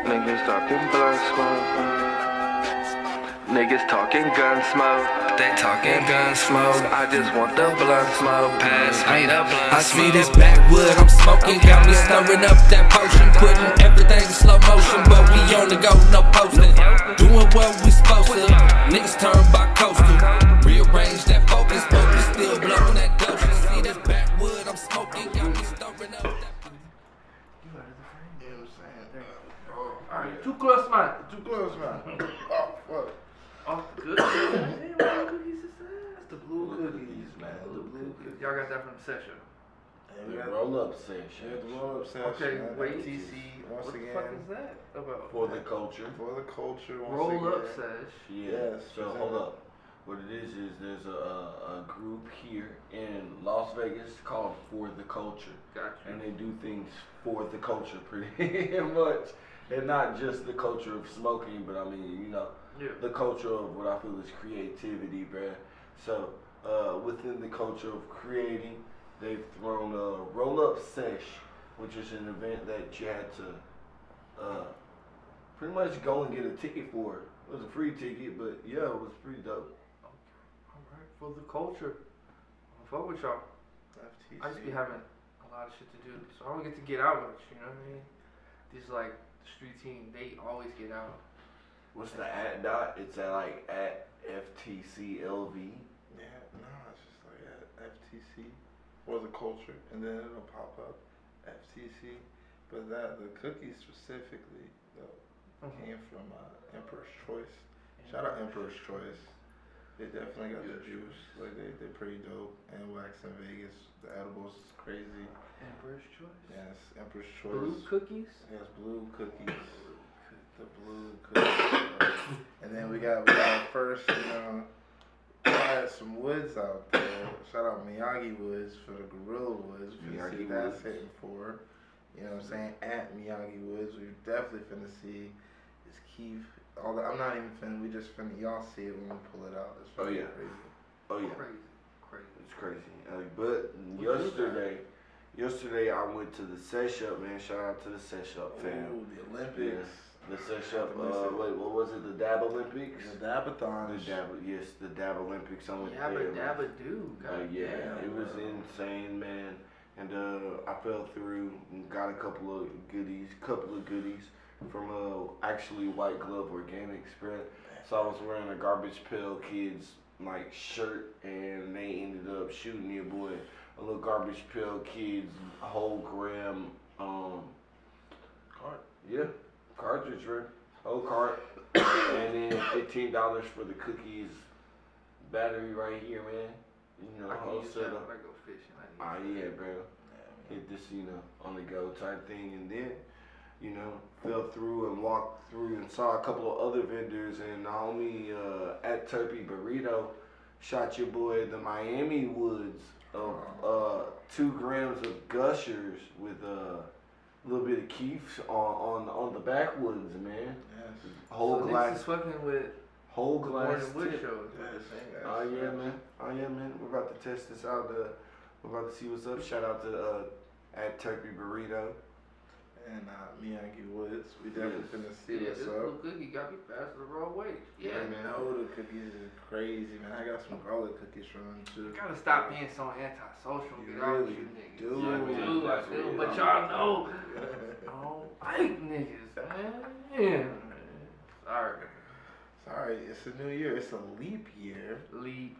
Niggas talking blunt smoke. Niggas talking gun smoke. They talking gun smoke. I just want the blunt smoke. Pass me the blunt smoke. I see this backwood I'm smoking, got me stirring up that potion, putting everything in slow motion, but we on the go, no posting. Doing what we supposed to. Niggas turn by coastal. Rearrange that focus, but we still blowing that dope. See this backwood I'm smoking, got me stirring up that. Alright, too close, man. Too close, man. Oh, fuck. Oh, good. Damn, what cookies is that? That's the blue cookies, man. The blue cookies. Y'all got that from the session. Yeah, roll-up session. the roll-up session. Okay, man. wait. TC, once What the again. fuck is that about? For the culture. For the culture, once Roll up again. sesh. Yeah. Yes, So present. hold up. What it is there's a group here in Las Vegas called For the Culture. Gotcha. And they do things for the culture pretty much. And not just the culture of smoking, but I mean, you know, Yeah. the culture of what I feel is creativity, bruh. So, within the culture of creating, they've thrown a roll-up sesh, which is an event that you had to pretty much go and get a ticket for. It was a free ticket, but yeah, it was pretty dope. Alright, for the culture. I fuck with y'all. FTC. I just be having a lot of shit to do, so I don't get to get out much, you know what I mean? These like street team, they always get out. What's the at dot? It's at like at FTCLV. Yeah, no, it's just like FTC for the culture, and then it'll pop up FTC. But the cookies specifically, though, came from Emperor's Choice. Shout out Emperor's Choice. They definitely got the juice. Like they're pretty dope. And Wax in Vegas, the edibles is crazy. Emperor's Choice? Yes, Emperor's Blue Choice. cookies? Yes, blue cookies. The blue cookies. And then we got first, tried some woods out there. Shout out Miyagi Woods for the Gorilla Woods. We finna see Miyagi that's Woods. hitting for. You know what I'm saying? At Miyagi Woods, we definitely finna see is Keith. All that, I'm not even finna. We just finna. Y'all see it when we pull it out. It's Oh, fucking yeah. crazy. Oh yeah. Crazy. It's crazy. But yesterday I went to the Sesh Up, man. Shout out to the Sesh Up fam. Ooh, the Olympics. The Sesh Up, wait, what was it? The Dab Olympics? The Dabathon. The Dab Olympics. I went there. Dabba man. dabba do. Yeah, it was insane, man. And I fell through and got a couple of goodies from actually White Glove Organic spread. So I was wearing a Garbage Pail Kids like shirt, and they ended up shooting your boy a little Garbage Pail Kids whole gram Cart. yeah, cartridge, right? Whole cart. And then $15 for the cookies battery right here, man. You know, I can whole use that setup. when I go fishing. Yeah, bro. Hit this, on the go type thing, and then, fell through and walked through and saw a couple of other vendors, and the homie at Turpy Burrito shot your boy the Miami Woods of 2 grams of Gushers with a little bit of Keefs on the backwoods, man. Yes. Whole So glass, this is fucking with whole the glass. MorningWood tip. Show. Yes. Oh yeah, man. We're about to test this out. We're about to see what's up. Shout out to at Turkey Burrito. And Miyagi Woods. We definitely finna see Yeah, what's this up. blue cookie got me passing the wrong way. Yeah, I man. know the cookies are crazy, man. I got some garlic cookies from them too. I gotta stop being so antisocial. You Get all really you niggas. do. I do. But y'all know, I don't like niggas, man. Yeah. Sorry. Sorry, it's a new year. It's a leap year. Leap.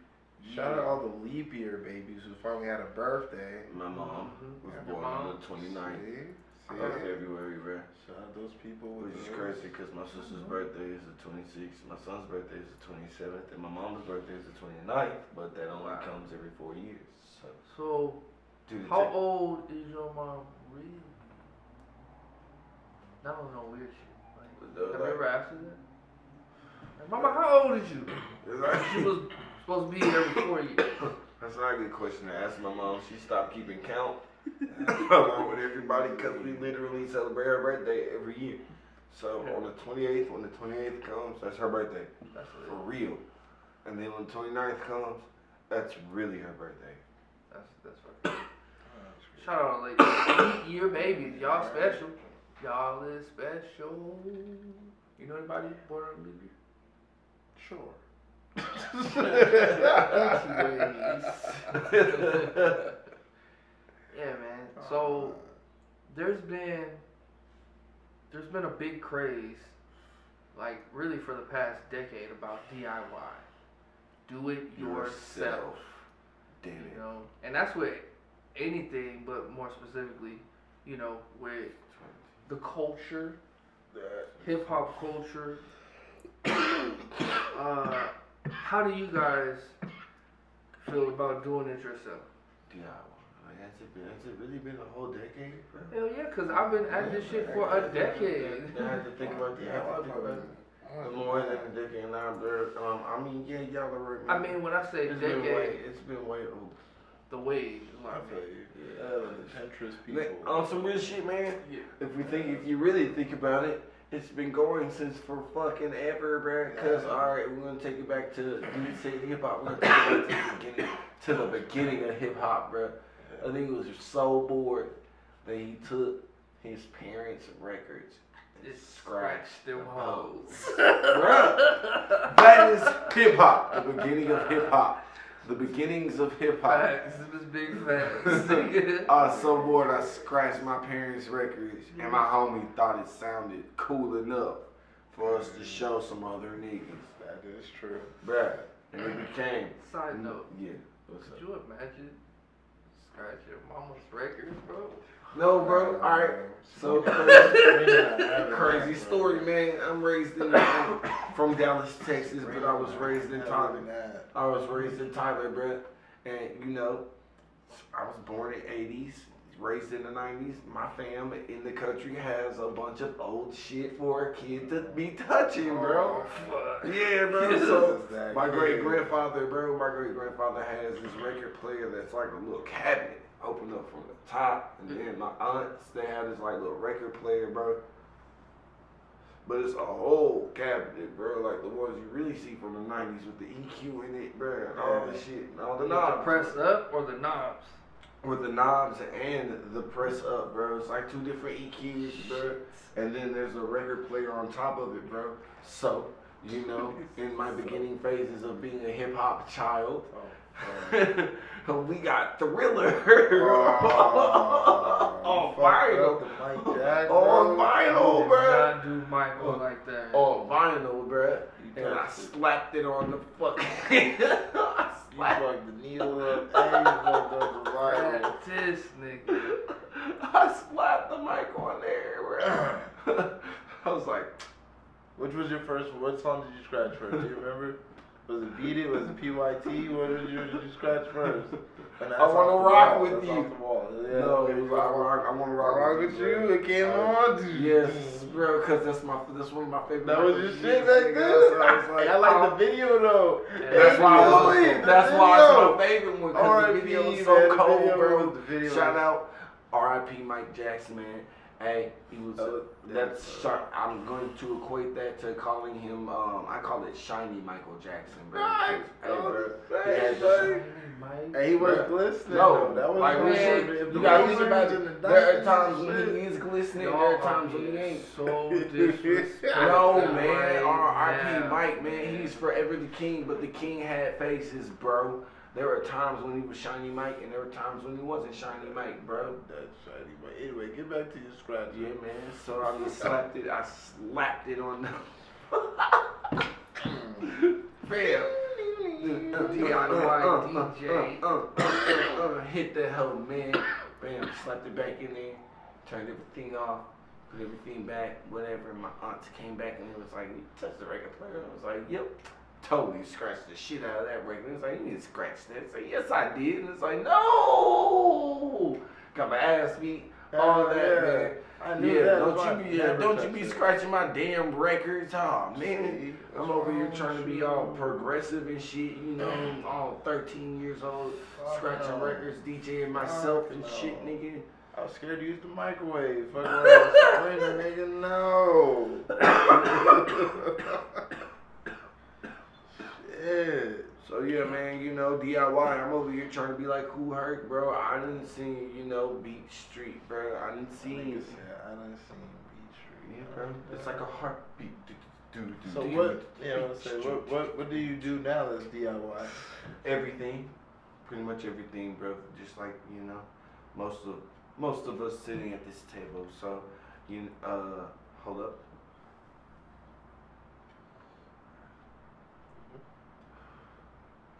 Shout out all the leap year babies who finally had a birthday. My mom was Yeah, born mom. on the 29th See? of February, bro. Shout out those people with Which is those. crazy because my sister's birthday is the 26th, my son's birthday is the 27th, and my mom's birthday is the 29th, but that only comes every 4 years. So, Dude, how old is your mom really? I don't know weird shit. Like, have you ever asked her that? Like, Mama, how old is you? She was supposed to be every 4 years. That's not a good question to ask my mom. She stopped keeping count along with everybody because we literally celebrate her birthday every year. So on the 28th, when the 28th comes, that's her birthday. That's For real. And then when the 29th comes, that's really her birthday. That's fucking. Shout out, like, 8-year babies. Y'all special. Y'all is special. You know anybody born on New Year? Sure. Yeah, man. So there's been a big craze, like really for the past decade, about DIY. Do it yourself. Damn it. You know, and that's with anything, but more specifically, you know, with the culture, hip hop culture. How do you guys feel about doing it yourself? Yeah, has it really been a whole decade, bro? Hell yeah, cause I've been at this shit for a decade. I had to think about it. More than a decade now, bro. I mean, yeah, y'all are right, man. I mean, when I say it's decade, it's been way over. The wave. I feel you. The Pinterest people. On some real shit, man. Yeah. If you really think about it, it's been going since for fucking ever, bro. Cause alright, we're gonna take it back to hip hop. We're gonna take it back to the beginning of hip hop, bro. I think he was so bored that he took his parents' records and scratched them hoes. Bruh, that is hip hop. The beginning of hip hop. The beginnings of hip hop. Facts. This is big facts. I was so bored I scratched my parents' records and my homie thought it sounded cool enough for us to show some other niggas. That is true. Bruh. And it became. Side note. Yeah. What's up? Could you imagine scratch your mama's records, bro? No, bro. Alright. So crazy story, man. I'm raised in from Dallas, Texas, but I was raised in Tyler. Bro. And you know, I was born in '80s, raised in the '90s. My fam in the country has a bunch of old shit for a kid to be touching, bro. Yeah, bro. So my great grandfather has this record player that's like a little cabinet. Open up from the top, and then my aunts, they have this like little record player, bro. But it's a whole cabinet, bro, like the ones you really see from the 90s with the EQ in it, bro, and all the shit, and all the knobs. The press up or the knobs? With the knobs and the press up, bro. It's like two different EQs, bro. And then there's a record player on top of it, bro. So, you know, in my beginning phases of being a hip hop child, we got Thriller on vinyl. On vinyl, bro. You not do Michael like that. On vinyl, bro. And I slapped it on the fucking. I slapped the needle up and you fucked up the vinyl. This nigga. I slapped the mic on there, bro. I was like, which was your first? What song did you scratch first? Do you remember? Was it Beat It? Was it PYT? What did you scratch first? I want to rock with you. Yeah, no, it was I want to rock with you. It came on. Yes, bro, because that's one of my favorite. That was your shit back then. I like the video though. Yeah, that's why it's my favorite one. Because the video was so cold, bro. Shout out R.I.P. Mike Jackson, man. Hey, he was. I'm going to equate that to calling him. I call it Shiny Michael Jackson, bro. Right. Hey, bro. He was glistening. No, that was like man. You gotta think about it. There are times when he is glistening. There are times when he ain't. So disrespectful. No, man. R.I.P. Mike, man. He's forever the king, but the king had faces, bro. There were times when he was Shiny Mike, and there were times when he wasn't Shiny Mike, bro. That's Shiny Mike. Anyway, get back to your scratch. Yeah, man. So I just slapped it. I slapped it on the. Fam. Hit that hoe, man. Bam. Slapped it back in there. Turned everything off. Put everything back. Whatever. My aunts came back and it was like, you touched the record player. I was like, yep. Totally scratched the shit out of that record. It's like, you didn't scratch that. It's like, yes, I did. And it's like, no. Got my ass beat. All that, man. I knew that. Don't you be scratching my damn records. Oh, man. I'm over here trying to be all progressive and shit, you know, all 13 years old, scratching records, DJing myself and shit, nigga. I was scared to use the microwave. Fuck around, nigga, no. Shit. So yeah, man, you know, DIY, I'm over here trying to be like Kool Herc, bro. I didn't see, you know, Beat Street, bro. I didn't see I done seen Beat Street. yeah, bro. It's like a heartbeat. So what? What do you do now that's DIY? Everything, pretty much everything, bro. Just like, you know, most of us sitting at this table. So you hold up.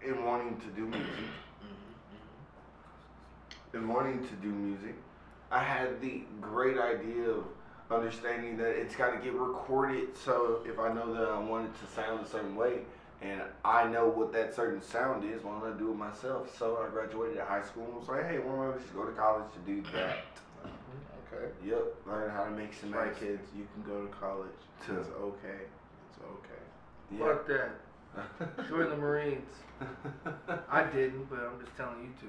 In wanting to do music, I had the great idea of understanding that it's got to get recorded. So if I know that I want it to sound a certain way, and I know what that certain sound is, why don't I do it myself? So I graduated at high school and was like, hey, why don't I just go to college to do that? Okay. Yep, learn how to make some Right, nice kids, you can go to college. To- It's okay. It's okay. Yeah. Fuck that. Join the Marines. I didn't, but I'm just telling you to.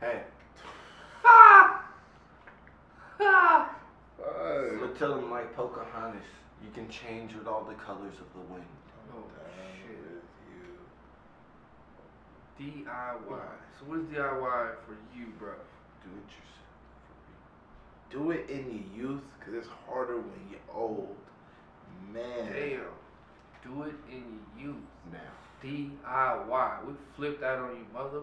Hey, so tell them like Pocahontas, you can change with all the colors of the wind. Oh, shit. With you. DIY. So what is DIY for you, bro? Do it yourself. Do it in your youth, because it's harder when you're old. Man. Damn. Do it in your youth. Now. DIY. We flipped that on you, mother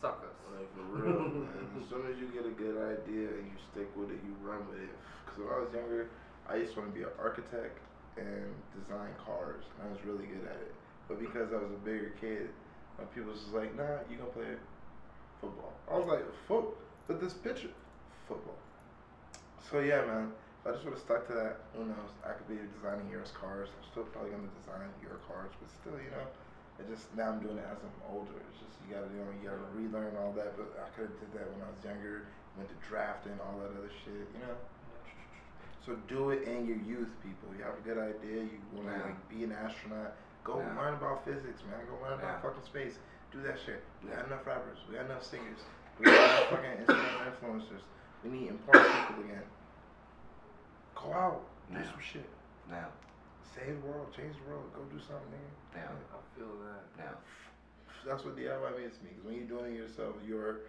suckers. Like, for real, man. As soon as you get a good idea and you stick with it, you run with it. Because when I was younger, I used to want to be an architect and design cars. And I was really good at it. But because I was a bigger kid, my people was just like, nah, you gonna play football. I was like, but this picture, football. So yeah, man. If I just would have stuck to that, who knows? I could be designing Hero's cars. I'm still probably gonna design Hero cars, but still, you know, it just now I'm doing it as I'm older. It's just you gotta relearn all that. But I could have did that when I was younger. Went to drafting, all that other shit, you know. So do it in your youth, people. You have a good idea. You wanna like be an astronaut. Go learn about physics, man. Go learn about fucking space. Do that shit. We got enough rappers. We got enough singers. We got enough fucking Instagram influencers. We need important people again. Go out. Do some shit. Now. Save the world. Change the world. Go do something, nigga. Now. I feel that. Now. That's what DIY means to me. Because when you're doing it yourself, you're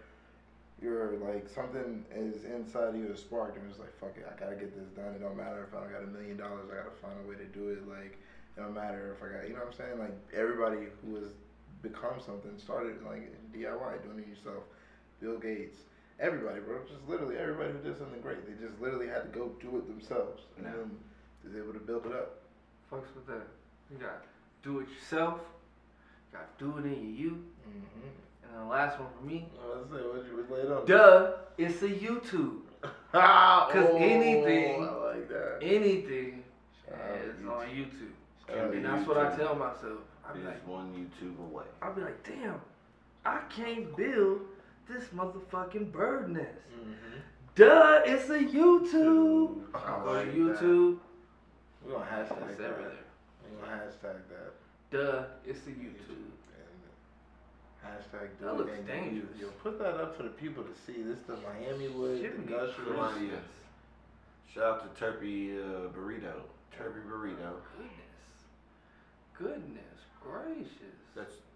like something is inside of you, a spark, and it's like, fuck it, I gotta get this done. It don't matter if I don't got $1 million. I gotta find a way to do it. Like, it don't matter if I got, you know what I'm saying? Like, everybody who has become something started like DIY, doing it yourself. Bill Gates, everybody, bro. Just literally everybody who did something great. They just literally had to go do it themselves, and then they was able to build it up. Fucks with that. You got do it yourself. You got do it in your youth. Mm-hmm. And then the last one for me. Let's say what you was laid on. Duh, it's a YouTube. Because anything, I like that. Anything Shout is out on YouTube. Shout out And that's what I tell myself. I'll be Is like, one YouTube away. I'll be like, damn, I can't build this motherfucking bird nest. Mm-hmm. Duh, it's a YouTube. I I'll go to like YouTube. We're gonna hashtag It's that. everywhere. We're gonna hashtag that. Duh, it's a YouTube. And hashtag That looks dangerous. Yo, put that up for the people to see. This is the MorningWood, Give the me Gushers. Columbia. Shout out to Turpy Burrito. Turpy Burrito. Goodness gracious.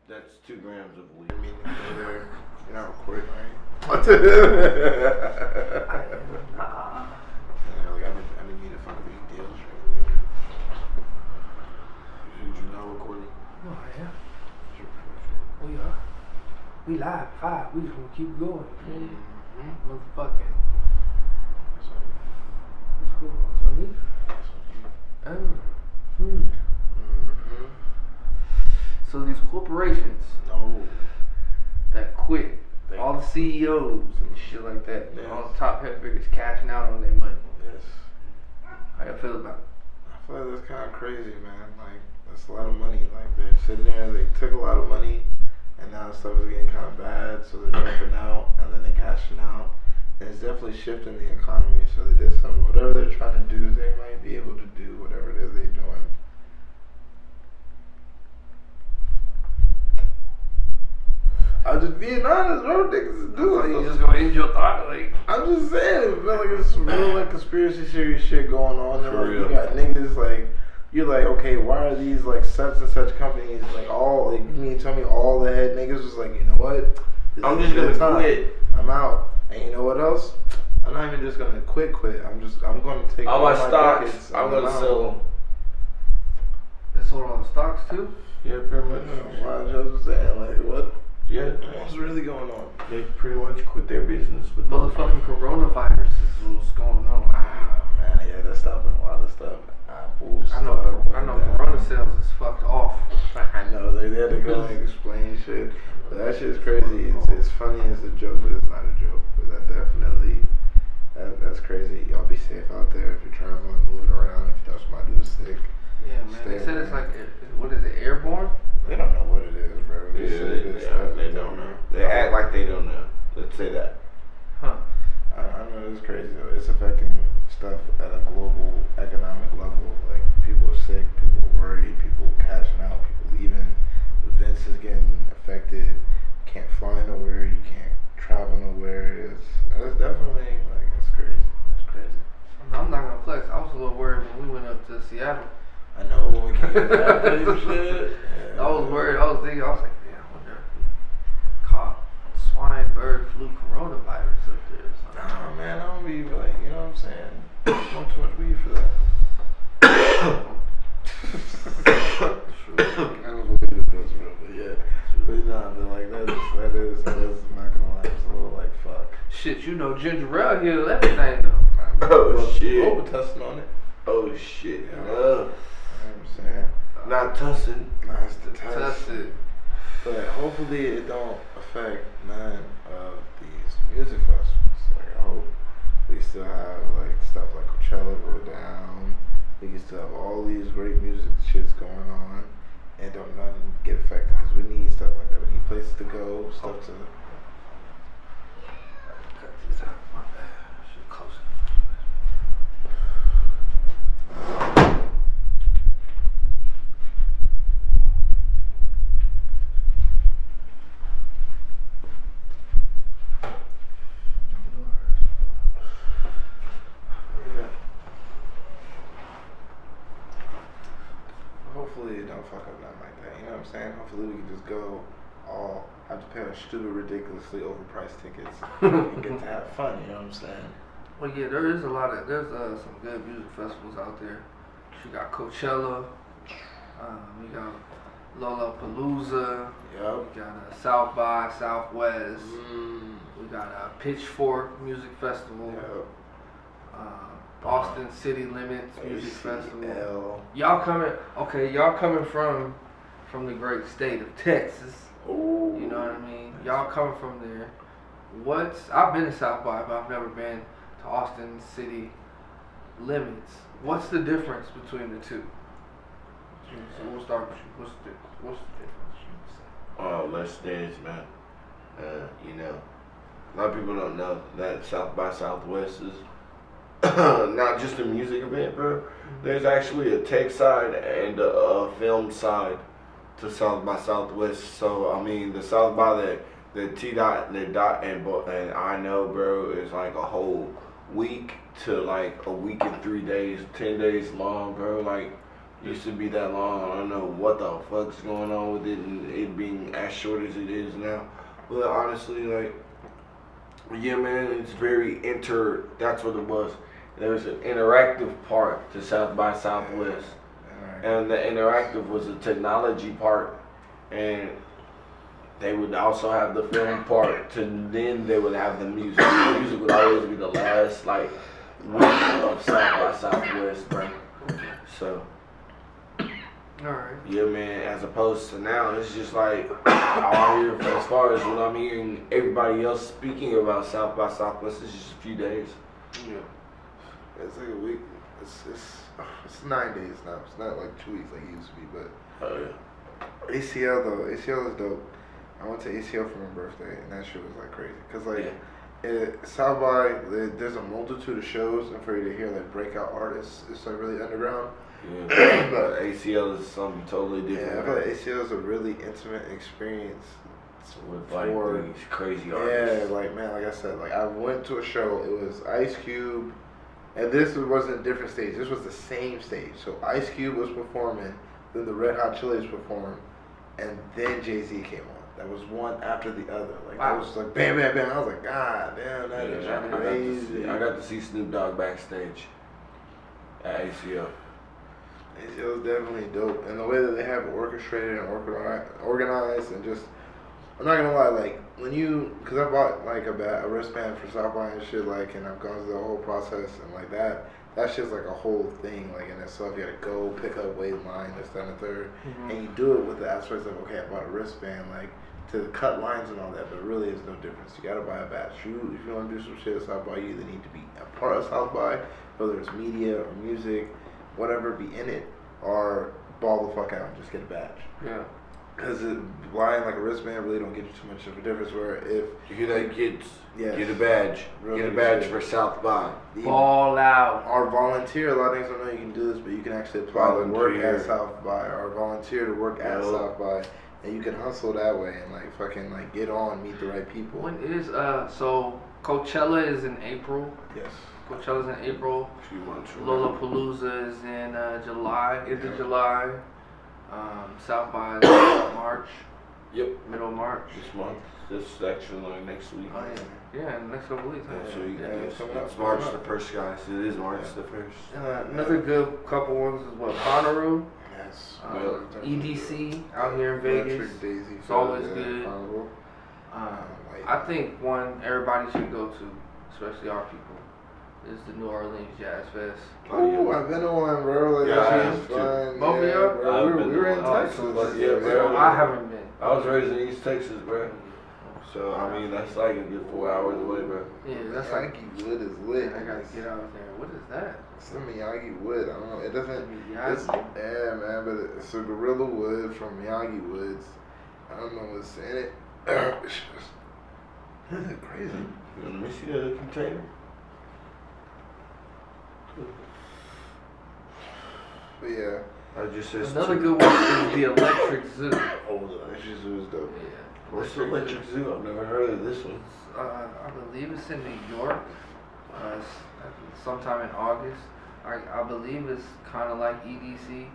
That's 2 grams of weed. Meeting later. You're not recording, right? Nah. Yeah, like I've been meeting fucking big deals right You not recording? Oh, yeah. We are. We live 5. We just gonna keep going. Mm-hmm. Motherfucking. What's going on? Me? Oh. Mm-hmm. So these corporations that quit, all the CEOs and shit like that, all the top head figures cashing out on their money. Yes. How y'all feel about it? I feel like that's kind of crazy, man. Like, that's a lot of money. Like, they're sitting there, they took a lot of money, and now stuff is getting kind of bad, so they're jumping out, and then they're cashing out. And it's definitely shifting the economy, so they did something. Whatever they're trying to do, they might be able to do whatever it is they're doing. I'm just being honest, bro. Niggas is doing You just gonna end your thought, like. I'm just saying, it felt like there's some real like conspiracy theory shit going on. For real. You got niggas like you're like, okay, why are these like such and such companies like all like you mean tell me all the head niggas was like, you know what? I'm just gonna quit. I'm out. And you know what else? I'm not even just gonna quit. I'm gonna take all my stocks. buckets, I'm gonna sell them. They sold all the stocks too? Yeah, pretty much. Why I was saying like what? Yeah. What's really going on? They pretty much quit their business. But Motherfucking coronavirus is what's going on. Man, yeah, that's stopping a lot of stuff. I know Corona sales is fucked off. I know they had to go and explain shit, but that shit's crazy. It's funny as a joke, but it's not a joke. But that definitely, that's crazy. Y'all be safe out there if you're traveling, moving around. If you know somebody who's sick. Yeah, man. They said it's like, what is it, airborne? They don't know what it is, bro. They don't know. They act like they don't know. Let's say that. Huh. I know it's crazy though. It's affecting stuff at a global economic level. Like people are sick, people are worried, people cashing out, people leaving. Events is getting affected. Can't fly nowhere. You can't travel nowhere. It's definitely like it's crazy. It's crazy. I'm not gonna flex. I was a little worried when we went up to Seattle. I know when we came back to shit. Yeah. I was worried. I was thinking. I was like, yeah, I wonder if we caught swine, bird flu, coronavirus up there. Nah, man, I don't be like, you know what I'm saying? I smoke too much weed for that. I don't believe it does real, but yeah. But nah, but like that is not gonna lie, it's a little like fuck. Shit, you know, ginger ale heals everything though. Oh shit. Over-testing on it. Oh shit. Yeah. You know what I'm saying? Not tussing. Nah, it's the test. That's it. But hopefully it don't affect none of these music festivals. Like I hope we still have like stuff like Coachella go down. We can still have all these great music shits going on, and don't none get affected because we need stuff like that. We need places to go, stuff to. Cut these out. My bad. I should close it. Hopefully it don't fuck up nothing like that. You know what I'm saying? Hopefully we can just go all have to pay our stupid, ridiculously overpriced tickets and get to have fun. You know what I'm saying? Well, yeah, there's some good music festivals out there. You got Coachella, we got Lollapalooza, Yep. we got South by Southwest, we got Pitchfork Music Festival, Yep. Austin City Limits Music Festival. ACL. Y'all coming from the great state of Texas. Ooh. You know what I mean? Y'all coming from there. I've been to South by, but I've never been to Austin City Limits. What's the difference between the two? So we'll start with you. What's the difference you would say? Oh, less stage, man. You know, a lot of people don't know that South by Southwest is not just a music event, bro. There's actually a tech side and a film side to South by Southwest. So I mean, the South by the T Dot and the Dot and I know, bro, is like a whole week to like a week and 3 days, 10 days long, bro. Like used to be that long. I don't know what the fuck's going on with it and it being as short as it is now. But honestly, like, yeah, man, it's very that's what it was. There's an interactive part to South by Southwest. And the interactive was the technology part. And they would also have the film part. Then they would have the music. The music would always be the last, like, week of South by Southwest, bro. So, Alright. yeah, man, as opposed to now, it's just like, all here, as far as what I'm hearing everybody else speaking about South by Southwest, it's just a few days. Yeah. It's like a week. It's 9 days now. It's not like 2 weeks like it used to be. But Oh, yeah. ACL though, ACL is dope. I went to ACL for my birthday, and that shit was like crazy. Cause like South by, there's a multitude of shows, and for you to hear like breakout artists, it's like really underground. Yeah, but ACL is something totally different. Yeah, I feel like ACL is a really intimate experience. With like these crazy artists. Yeah, like man, like I said, like I went to a show. It was Ice Cube, And this wasn't a different stage. This was the same stage. So Ice Cube was performing, then the Red Hot Chili's performed, and then Jay-Z came on. That was one after the other. Like Wow. It was like bam, bam, bam. I was like, God damn, that is crazy. I got to see Snoop Dogg backstage at ACL. It was definitely dope, and the way that they have it orchestrated and organized, and just, I'm not gonna lie, like cause I bought like a wristband for South by and shit, like, and I've gone through the whole process, and like that shit's like a whole thing, like in itself. You gotta go pick up, wait in line, this, that, and the third, and you do it with the aspects of, okay, I bought a wristband, like, to cut lines and all that, but it really is no difference. You gotta buy a badge. If you wanna do some shit at South by, you either need to be a part of South by, whether it's media or music, whatever, be in it, or ball the fuck out and just get a badge. Yeah. Because buying like a wristband really don't get you too much of a difference. Where if You like kids, Yes. get a badge. Real Get a good badge shit. for South by. Ball out. or volunteer, a lot of things don't know you can do this, but you can actually apply to work Volunteer. at South by, or volunteer to work at Yep. South by, and you can hustle that way and like fucking like get on, meet the right people. When is so Coachella is in April. Yes. Coachella's in April. Few months from now. Lollapalooza is in July, into Yeah. July. South by is March, Yep. middle of March. This month. This actually like next week. Oh yeah, in the next couple weeks. Next huh? week. Yeah, Yes. it's coming up, It's March coming the up. first, guys. It is March the first. Another good couple ones is what, Bonnaroo, Yes. Well, EDC out here in Vegas. Electric Daisy. It's always yeah, good. Carnival. I think one everybody should go to, especially our people, is the New Orleans Jazz Fest. Oh, I've been to one, bro. Like, Yeah, that I shit have is too. fun. Both of yeah, y'all? bro. I've We been were to in one. Texas. Yeah, bro. I haven't been. I was raised in East Texas, bro. So I mean that's like a good 4 hours away, bro. Yeah, that's like, Miyagi Wood is lit. I gotta get out there. What is that? It's the Miyagi Wood. I don't know. It doesn't. Miyagi? It's, yeah, man. But it's a gorilla wood from Miyagi Woods. I don't know what's in it. It's just crazy. Let me see the container. But yeah. I just says Another two. good one is the Electric Zoo. Oh, the Extra Zoo is dope. Yeah. What's the Electric Zoo? I've never heard of this one. I believe it's in New York. It's sometime in August. I believe it's kind of like EDC.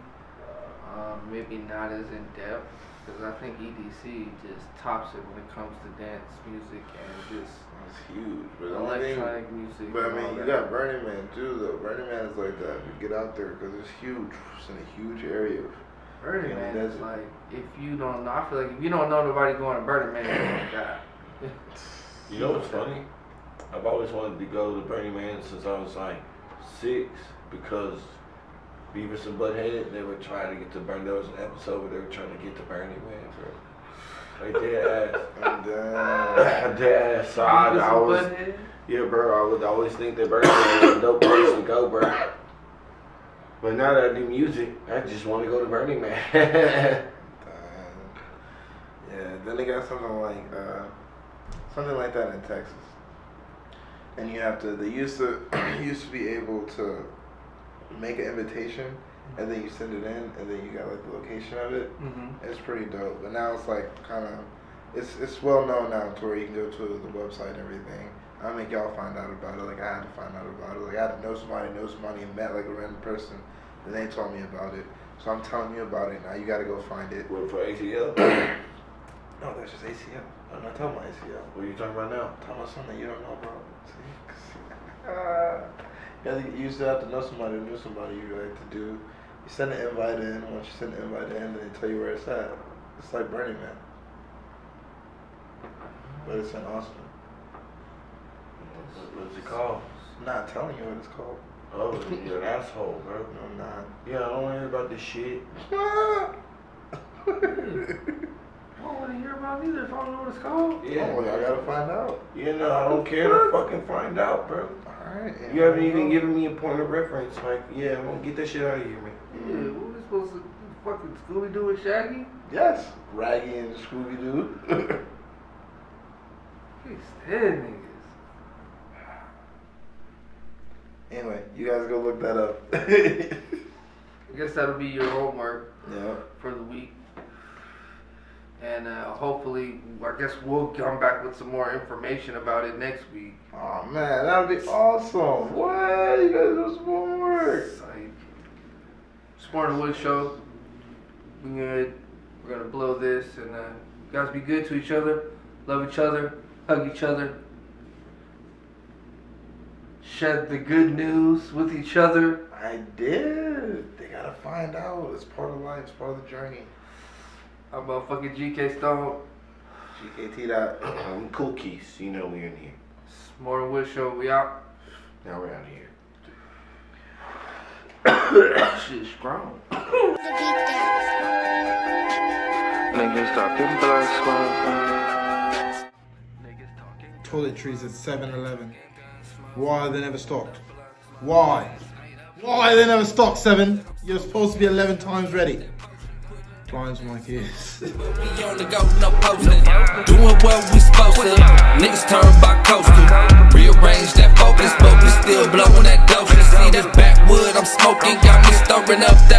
Maybe not as in depth, because I think EDC just tops it when it comes to dance music and just It's huge. But the only thing, electronic music. but I and mean, all you that. got Burning Man too, though. Burning Man is like that. You get out there because it's huge. It's in a huge area. Burning Yeah, Man that's is it. like, if you don't know, I feel like if you don't know nobody going to Burning Man, you're gonna die. You know what's funny? I've always wanted to go to Burning Man since I was like 6 because Beavis and Butthead, they were trying to get to Burning. There was an episode where they were trying to get to Burning Man, bro. Like dead ass. And Dead ass. So I was, yeah, bro. I would always think that Burning Man was a dope place to go, bro. But now that I do music, I just want to go to Burning Man. yeah, then they got something like that in Texas. And you have to. They used to be able to make an invitation, and then you send it in, and then you got like the location of it. Mm-hmm. It's pretty dope. But now it's like kind of, it's well known now to where you can go to the website and everything. I make y'all find out about it. Like I had to find out about it. Like I had to know somebody, and met like a random person, and they told me about it. So I'm telling you about it now. You got to go find it. What, for ATL? No, that's just ACL. I'm not talking about ACL. What are you talking about now? I'm talking about something you don't know, bro. See? You used to have to know somebody who knew somebody you like to do. You send an invite in. Once you send the invite in, then they tell you where it's at. It's like Burning Man. But it's in Austin. What's it called? I'm not telling you what it's called. Oh, you're an asshole, bro. No, I'm not. Yeah, I don't want to hear about this shit. I don't want to hear about it either if I don't know what it's called. Oh, y'all gotta find out. You know, I don't care to fucking find out, bro. Alright. You haven't even given me a point of reference. Like, yeah, I'm gonna get that shit out of here, man. Yeah, what we supposed to do? Fucking Scooby Doo and Shaggy? Yes. Raggy and Scooby Doo. These dead niggas. Anyway, you guys go look that up. I guess that'll be your homework Yeah. for the week. And hopefully, I guess we'll come back with some more information about it next week. Oh man, that'd be awesome. What? You guys do some more work. It's MorningWood Show. We good. We're gonna blow this, and you guys be good to each other, love each other, hug each other, share the good news with each other. I did. They gotta find out. It's part of life. It's part of the journey. I'm motherfucking GK Stone. GKT dot. I'm KoolQuise. You know we're in here. It's MorningWood Show. We out. Now we're out here. Shit strong. Niggas talking blood smoke. Niggas talking. Toiletries at 7-Eleven. Why are they never stocked? Why? Why are they never stocked, 7? You're supposed to be 11 times ready. Clients my kids. We on the go, no posting. Doing what we supposed to. Niggas turn by coastal. Rearrange that focus, but we still blowing that dope. See this backwood I'm smoking, got me stirring up that